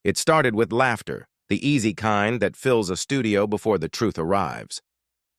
It started with laughter, the easy kind that fills a studio before the truth arrives.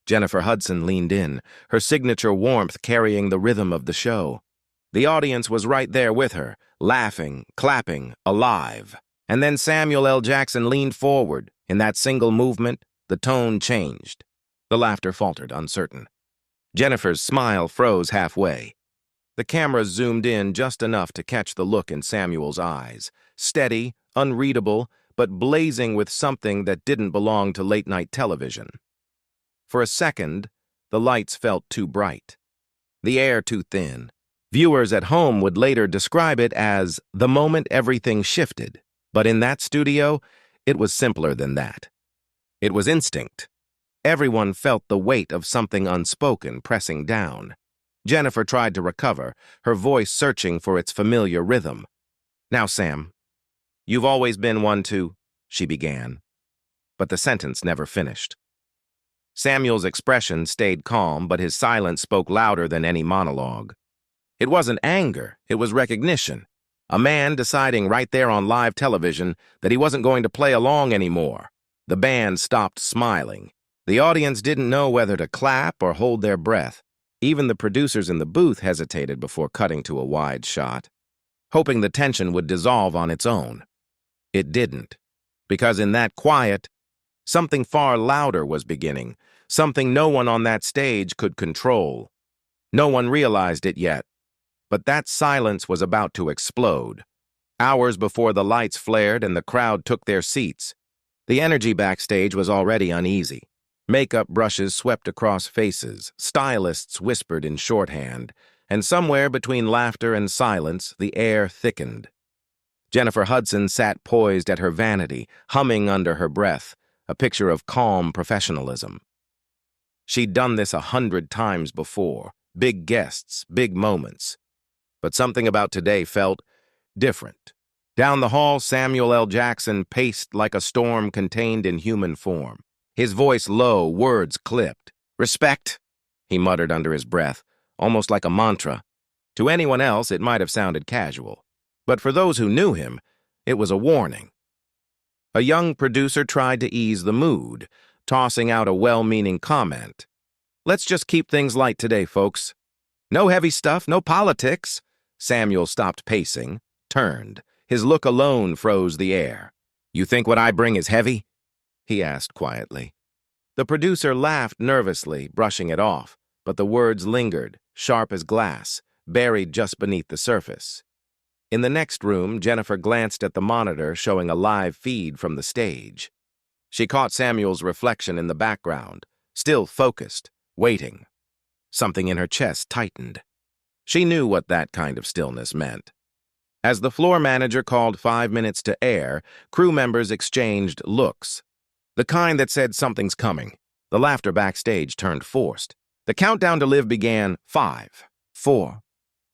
Jennifer Hudson leaned in, her signature warmth carrying the rhythm of the show. The audience was right there with her, laughing, clapping, alive. And then Samuel L. Jackson leaned forward. In that single movement, the tone changed. The laughter faltered, uncertain. Jennifer's smile froze halfway. The camera zoomed in just enough to catch the look in Samuel's eyes. Steady, unreadable, but blazing with something that didn't belong to late-night television. For a second, the lights felt too bright. The air too thin. Viewers at home would later describe it as the moment everything shifted. But in that studio, it was simpler than that. It was instinct. Everyone felt the weight of something unspoken pressing down. Jennifer tried to recover, her voice searching for its familiar rhythm. "Now, Sam, you've always been one to," she began. But the sentence never finished. Samuel's expression stayed calm, but his silence spoke louder than any monologue. It wasn't anger, it was recognition. A man deciding right there on live television that he wasn't going to play along anymore. The band stopped smiling. The audience didn't know whether to clap or hold their breath. Even the producers in the booth hesitated before cutting to a wide shot, hoping the tension would dissolve on its own. It didn't, because in that quiet, something far louder was beginning, something no one on that stage could control. No one realized it yet, but that silence was about to explode. Hours before the lights flared and the crowd took their seats, the energy backstage was already uneasy. Makeup brushes swept across faces, stylists whispered in shorthand, and somewhere between laughter and silence, the air thickened. Jennifer Hudson sat poised at her vanity, humming under her breath, a picture of calm professionalism. She'd done this 100 times before, big guests, big moments. But something about today felt different. Down the hall, Samuel L. Jackson paced like a storm contained in human form. His voice low, words clipped. "Respect," he muttered under his breath, almost like a mantra. To anyone else, it might have sounded casual. But for those who knew him, it was a warning. A young producer tried to ease the mood, tossing out a well-meaning comment. "Let's just keep things light today, folks. No heavy stuff, no politics." Samuel stopped pacing, turned. His look alone froze the air. "You think what I bring is heavy?" he asked quietly. The producer laughed nervously, brushing it off, but the words lingered, sharp as glass, buried just beneath the surface. In the next room, Jennifer glanced at the monitor showing a live feed from the stage. She caught Samuel's reflection in the background, still focused, waiting. Something in her chest tightened. She knew what that kind of stillness meant. As the floor manager called 5 minutes to air, crew members exchanged looks. The kind that said something's coming. The laughter backstage turned forced. The countdown to live began. 5, 4,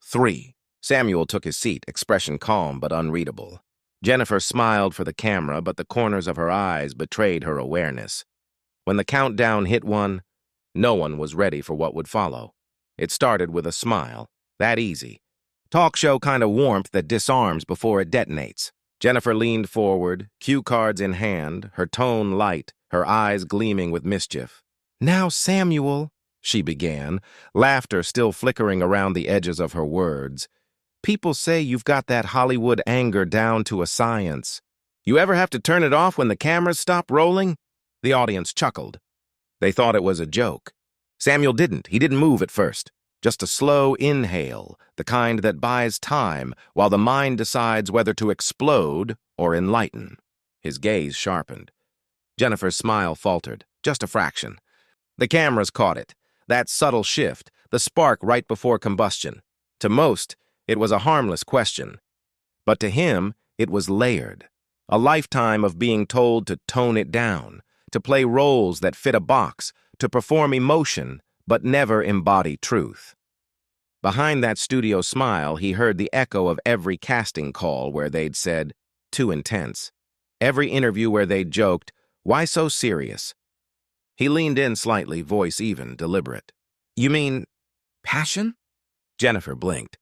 3. Samuel took his seat, expression calm but unreadable. Jennifer smiled for the camera, but the corners of her eyes betrayed her awareness. When the countdown hit 1, no one was ready for what would follow. It started with a smile. That easy. Talk show kind of warmth that disarms before it detonates. Jennifer leaned forward, cue cards in hand, her tone light, her eyes gleaming with mischief. "Now, Samuel," she began, laughter still flickering around the edges of her words. "People say you've got that Hollywood anger down to a science. You ever have to turn it off when the cameras stop rolling?" The audience chuckled. They thought it was a joke. Samuel didn't. He didn't move at first. Just a slow inhale, the kind that buys time while the mind decides whether to explode or enlighten. His gaze sharpened. Jennifer's smile faltered, just a fraction. The cameras caught it, that subtle shift, the spark right before combustion. To most, it was a harmless question. But to him, it was layered. A lifetime of being told to tone it down, to play roles that fit a box, to perform emotion, but never embody truth. Behind that studio smile, he heard the echo of every casting call where they'd said, "Too intense." Every interview where they'd joked, "Why so serious?" He leaned in slightly, voice even, deliberate. "You mean passion?" Jennifer blinked.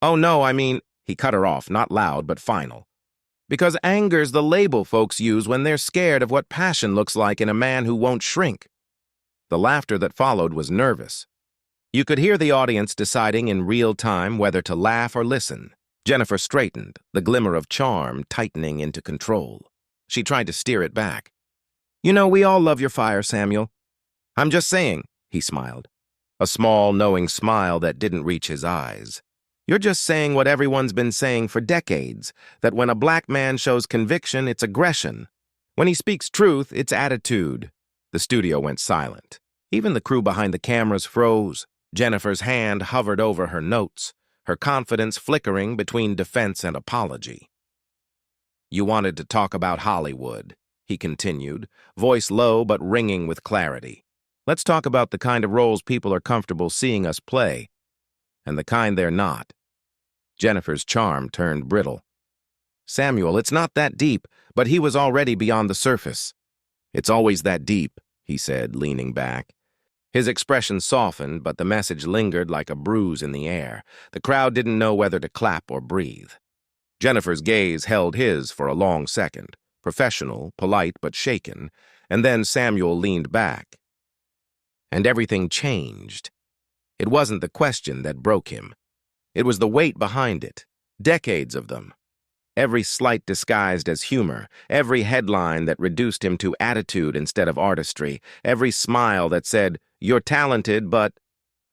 "Oh no, I mean," he cut her off, not loud but final. Because anger's the label folks use when they're scared of what passion looks like in a man who won't shrink. The laughter that followed was nervous. You could hear the audience deciding in real time whether to laugh or listen. Jennifer straightened, the glimmer of charm tightening into control. She tried to steer it back. "You know, we all love your fire, Samuel." "I'm just saying," he smiled. A small, knowing smile that didn't reach his eyes. "You're just saying what everyone's been saying for decades, that when a black man shows conviction, it's aggression. When he speaks truth, it's attitude." The studio went silent. Even the crew behind the cameras froze. Jennifer's hand hovered over her notes, her confidence flickering between defense and apology. "You wanted to talk about Hollywood," he continued, voice low but ringing with clarity. "Let's talk about the kind of roles people are comfortable seeing us play, and the kind they're not." Jennifer's charm turned brittle. "Samuel, it's not that deep," but he was already beyond the surface. "It's always that deep," he said, leaning back. His expression softened, but the message lingered like a bruise in the air. The crowd didn't know whether to clap or breathe. Jennifer's gaze held his for a long second, professional, polite, but shaken, and then Samuel leaned back. And everything changed. It wasn't the question that broke him. It was the weight behind it, decades of them. Every slight disguised as humor, every headline that reduced him to attitude instead of artistry, every smile that said, "You're talented, but—"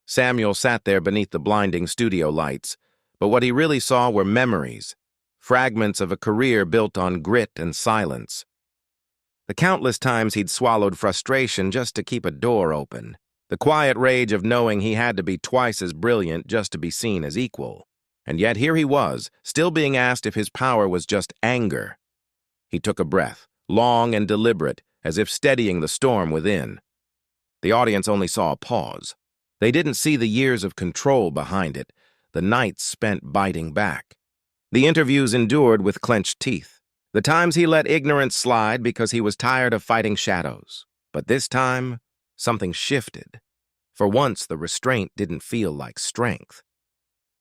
Samuel sat there beneath the blinding studio lights, but what he really saw were memories, fragments of a career built on grit and silence. The countless times he'd swallowed frustration just to keep a door open, the quiet rage of knowing he had to be twice as brilliant just to be seen as equal. And yet here he was, still being asked if his power was just anger. He took a breath, long and deliberate, as if steadying the storm within. The audience only saw a pause. They didn't see the years of control behind it, the nights spent biting back. The interviews endured with clenched teeth. The times he let ignorance slide because he was tired of fighting shadows. But this time, something shifted. For once, the restraint didn't feel like strength.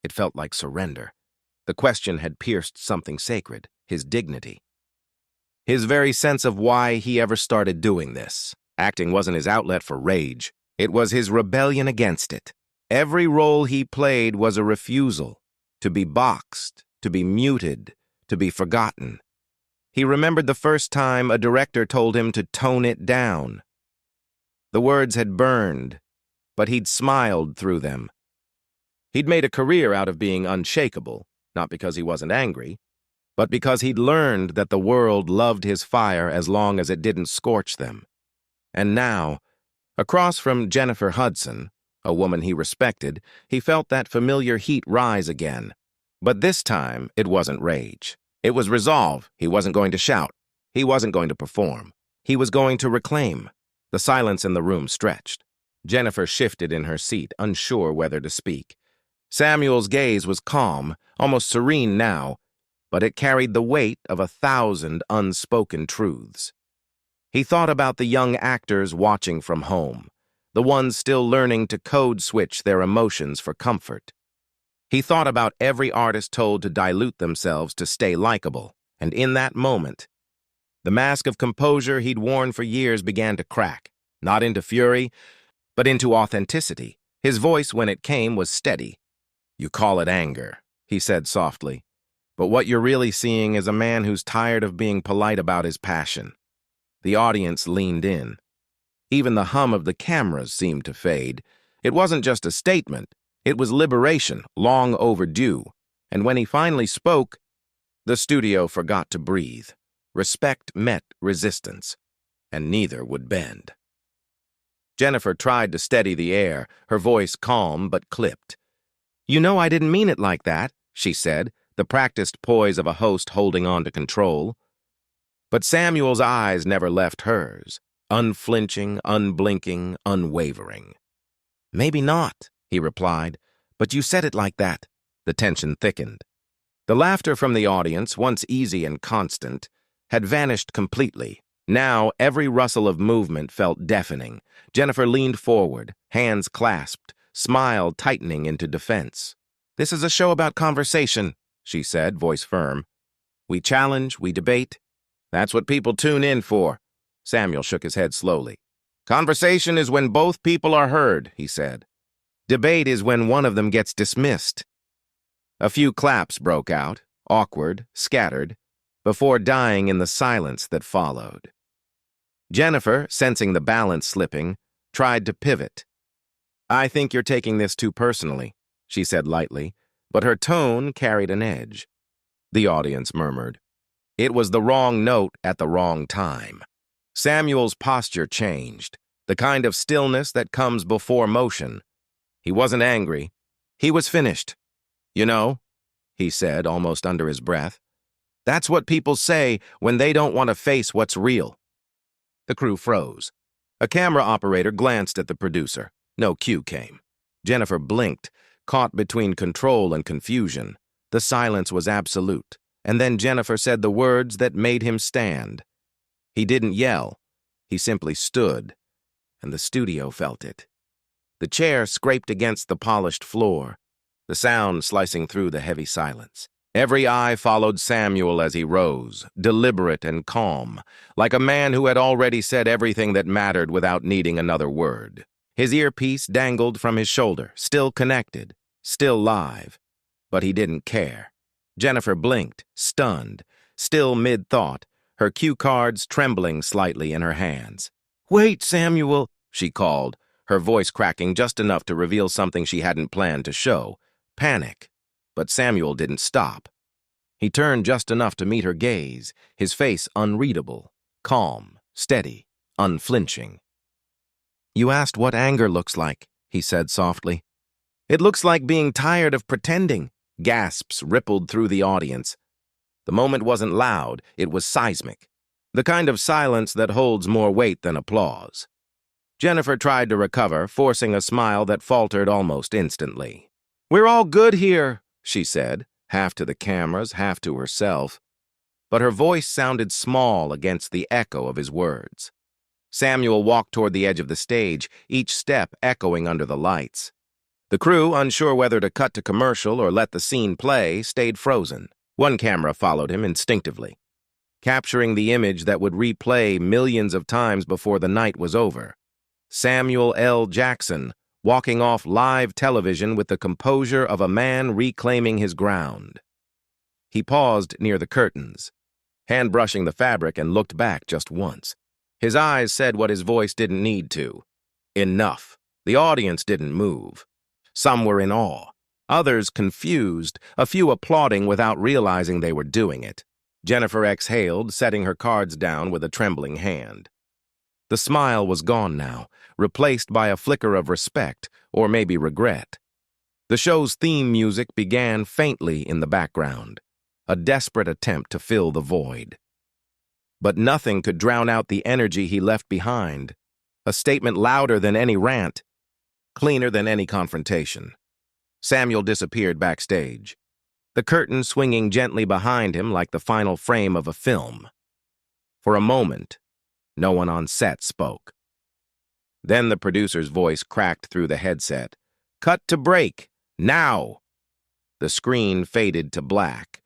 It felt like surrender. The question had pierced something sacred, his dignity. His very sense of why he ever started doing this. Acting wasn't his outlet for rage. It was his rebellion against it. Every role he played was a refusal, to be boxed, to be muted, to be forgotten. He remembered the first time a director told him to tone it down. The words had burned, but he'd smiled through them. He'd made a career out of being unshakable, not because he wasn't angry, but because he'd learned that the world loved his fire as long as it didn't scorch them. And now, across from Jennifer Hudson, a woman he respected, he felt that familiar heat rise again. But this time, it wasn't rage. It was resolve. He wasn't going to shout. He wasn't going to perform. He was going to reclaim. The silence in the room stretched. Jennifer shifted in her seat, unsure whether to speak. Samuel's gaze was calm, almost serene now, but it carried the weight of 1,000 unspoken truths. He thought about the young actors watching from home, the ones still learning to code switch their emotions for comfort. He thought about every artist told to dilute themselves to stay likable, and in that moment, the mask of composure he'd worn for years began to crack, not into fury, but into authenticity. His voice, when it came, was steady. "You call it anger," he said softly, "but what you're really seeing is a man who's tired of being polite about his passion." The audience leaned in. Even the hum of the cameras seemed to fade. It wasn't just a statement. It was liberation, long overdue. And when he finally spoke, the studio forgot to breathe. Respect met resistance, and neither would bend. Jennifer tried to steady the air, her voice calm but clipped. "You know I didn't mean it like that," she said, the practiced poise of a host holding on to control. But Samuel's eyes never left hers, unflinching, unblinking, unwavering. "Maybe not," he replied, "but you said it like that." The tension thickened. The laughter from the audience, once easy and constant, had vanished completely. Now every rustle of movement felt deafening. Jennifer leaned forward, hands clasped, smile tightening into defense. "This is a show about conversation," she said, voice firm. We challenge, we debate. That's what people tune in for. Samuel shook his head slowly. Conversation is when both people are heard, he said. Debate is when one of them gets dismissed. A few claps broke out, awkward, scattered, before dying in the silence that followed. Jennifer, sensing the balance slipping, tried to pivot. I think you're taking this too personally, she said lightly, but her tone carried an edge. The audience murmured. It was the wrong note at the wrong time. Samuel's posture changed, the kind of stillness that comes before motion. He wasn't angry. He was finished. You know, he said almost under his breath, that's what people say when they don't want to face what's real. The crew froze. A camera operator glanced at the producer. No cue came. Jennifer blinked, caught between control and confusion. The silence was absolute, and then Jennifer said the words that made him stand. He didn't yell. He simply stood, and the studio felt it. The chair scraped against the polished floor, the sound slicing through the heavy silence. Every eye followed Samuel as he rose, deliberate and calm, like a man who had already said everything that mattered without needing another word. His earpiece dangled from his shoulder, still connected, still live, but he didn't care. Jennifer blinked, stunned, still mid-thought, her cue cards trembling slightly in her hands. "Wait, Samuel," she called, her voice cracking just enough to reveal something she hadn't planned to show. Panic. But Samuel didn't stop. He turned just enough to meet her gaze, his face unreadable, calm, steady, unflinching. "You asked what anger looks like," he said softly. "It looks like being tired of pretending." Gasps rippled through the audience. The moment wasn't loud, it was seismic. The kind of silence that holds more weight than applause. Jennifer tried to recover, forcing a smile that faltered almost instantly. "We're all good here," she said, half to the cameras, half to herself. But her voice sounded small against the echo of his words. Samuel walked toward the edge of the stage, each step echoing under the lights. The crew, unsure whether to cut to commercial or let the scene play, stayed frozen. One camera followed him instinctively, capturing the image that would replay millions of times before the night was over. Samuel L. Jackson, walking off live television with the composure of a man reclaiming his ground. He paused near the curtains, hand-brushing the fabric, and looked back just once. His eyes said what his voice didn't need to. Enough. The audience didn't move. Some were in awe, others confused, a few applauding without realizing they were doing it. Jennifer exhaled, setting her cards down with a trembling hand. The smile was gone now, replaced by a flicker of respect, or maybe regret. The show's theme music began faintly in the background, a desperate attempt to fill the void. But nothing could drown out the energy he left behind, a statement louder than any rant, cleaner than any confrontation. Samuel disappeared backstage, the curtain swinging gently behind him like the final frame of a film. For a moment, no one on set spoke. Then the producer's voice cracked through the headset. "Cut to break, now!" The screen faded to black.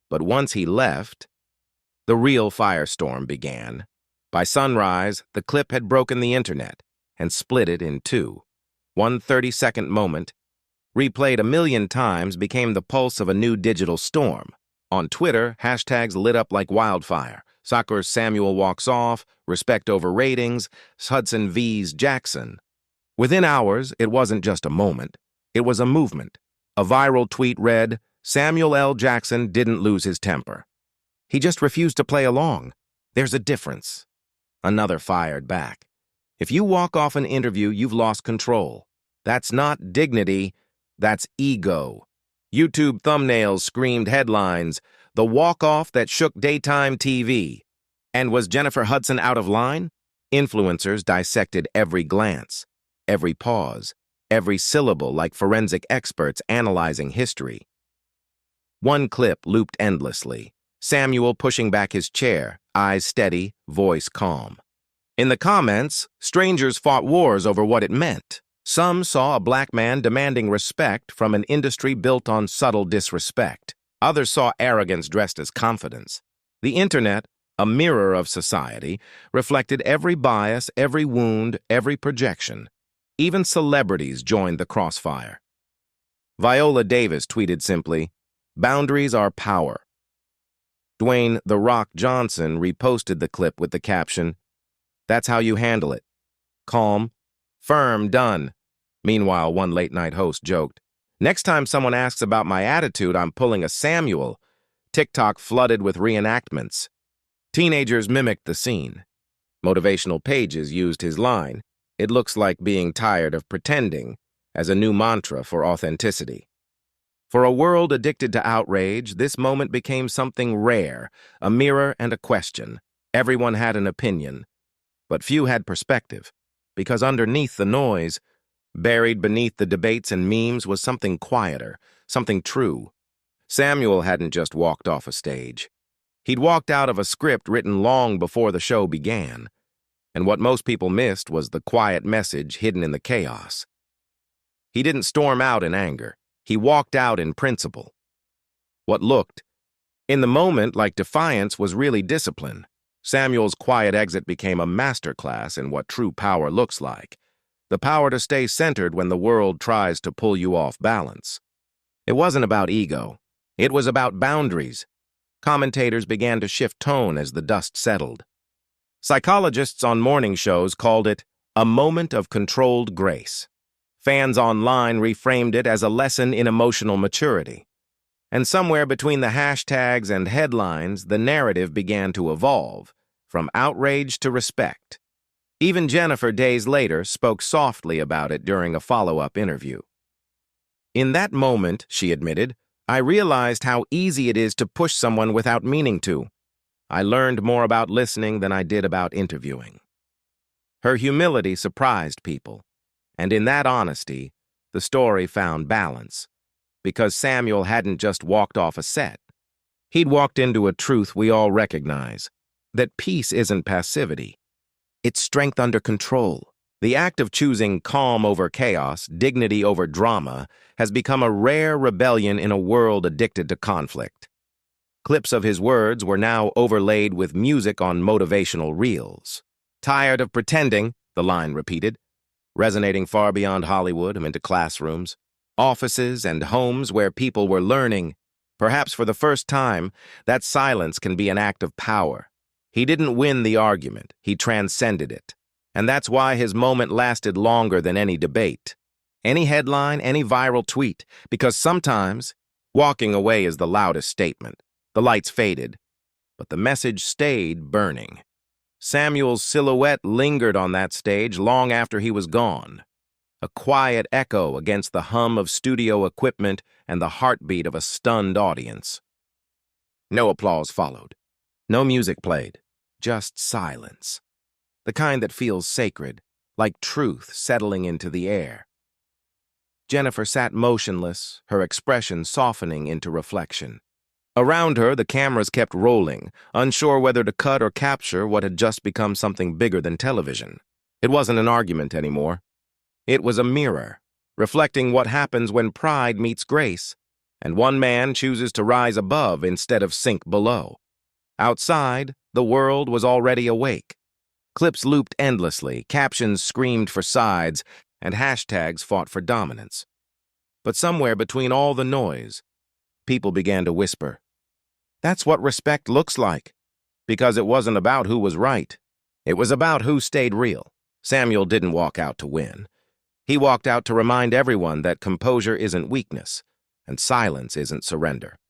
But once he left, the real firestorm began. By sunrise, the clip had broken the internet and split it in two. One 30-second moment, replayed a million times, became the pulse of a new digital storm. On Twitter, hashtags lit up like wildfire. Soccer's Samuel walks off, respect over ratings, Hudson vs. Jackson. Within hours, it wasn't just a moment. It was a movement. A viral tweet read, "Samuel L. Jackson didn't lose his temper. He just refused to play along. There's a difference." Another fired back. "If you walk off an interview, you've lost control. That's not dignity, that's ego." YouTube thumbnails screamed headlines, "The walk-off that shook daytime TV." And was Jennifer Hudson out of line? Influencers dissected every glance, every pause, every syllable like forensic experts analyzing history. One clip looped endlessly, Samuel pushing back his chair, eyes steady, voice calm. In the comments, strangers fought wars over what it meant. Some saw a black man demanding respect from an industry built on subtle disrespect. Others saw arrogance dressed as confidence. The internet, a mirror of society, reflected every bias, every wound, every projection. Even celebrities joined the crossfire. Viola Davis tweeted simply, "Boundaries are power." Dwayne "The Rock" Johnson reposted the clip with the caption, "That's how you handle it. Calm, firm, done." Meanwhile, one late-night host joked, "Next time someone asks about my attitude, I'm pulling a Samuel." TikTok flooded with reenactments. Teenagers mimicked the scene. Motivational pages used his line, "It looks like being tired of pretending," as a new mantra for authenticity. For a world addicted to outrage, this moment became something rare, a mirror and a question. Everyone had an opinion, but few had perspective, because underneath the noise, buried beneath the debates and memes, was something quieter, something true. Samuel hadn't just walked off a stage. He'd walked out of a script written long before the show began, and what most people missed was the quiet message hidden in the chaos. He didn't storm out in anger. He walked out in principle. What looked, in the moment, like defiance was really discipline. Samuel's quiet exit became a masterclass in what true power looks like. The power to stay centered when the world tries to pull you off balance. It wasn't about ego. It was about boundaries. Commentators began to shift tone as the dust settled. Psychologists on morning shows called it a moment of controlled grace. Fans online reframed it as a lesson in emotional maturity. And somewhere between the hashtags and headlines, the narrative began to evolve, from outrage to respect. Even Jennifer, days later, spoke softly about it during a follow-up interview. "In that moment," she admitted, "I realized how easy it is to push someone without meaning to. I learned more about listening than I did about interviewing." Her humility surprised people, and in that honesty, the story found balance, because Samuel hadn't just walked off a set. He'd walked into a truth we all recognize, that peace isn't passivity. It's strength under control. The act of choosing calm over chaos, dignity over drama, has become a rare rebellion in a world addicted to conflict. Clips of his words were now overlaid with music on motivational reels. "Tired of pretending," the line repeated, resonating far beyond Hollywood and into classrooms, offices, and homes where people were learning. Perhaps for the first time, that silence can be an act of power. He didn't win the argument, he transcended it. And that's why his moment lasted longer than any debate, any headline, any viral tweet, because sometimes walking away is the loudest statement. The lights faded, but the message stayed burning. Samuel's silhouette lingered on that stage long after he was gone, a quiet echo against the hum of studio equipment and the heartbeat of a stunned audience. No applause followed. No music played, just silence. The kind that feels sacred, like truth settling into the air. Jennifer sat motionless, her expression softening into reflection. Around her, the cameras kept rolling, unsure whether to cut or capture what had just become something bigger than television. It wasn't an argument anymore. It was a mirror, reflecting what happens when pride meets grace, and one man chooses to rise above instead of sink below. Outside, the world was already awake. Clips looped endlessly, captions screamed for sides, and hashtags fought for dominance. But somewhere between all the noise, people began to whisper, "That's what respect looks like." Because it wasn't about who was right. It was about who stayed real. Samuel didn't walk out to win. He walked out to remind everyone that composure isn't weakness, and silence isn't surrender.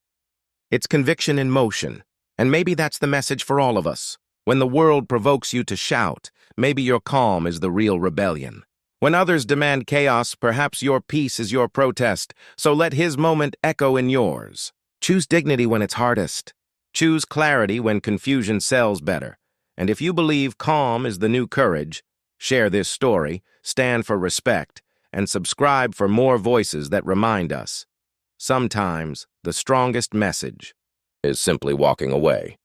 It's conviction in motion, and maybe that's the message for all of us. When the world provokes you to shout, maybe your calm is the real rebellion. When others demand chaos, perhaps your peace is your protest, so let his moment echo in yours. Choose dignity when it's hardest. Choose clarity when confusion sells better. And if you believe calm is the new courage, share this story, stand for respect, and subscribe for more voices that remind us. Sometimes the strongest message is simply walking away.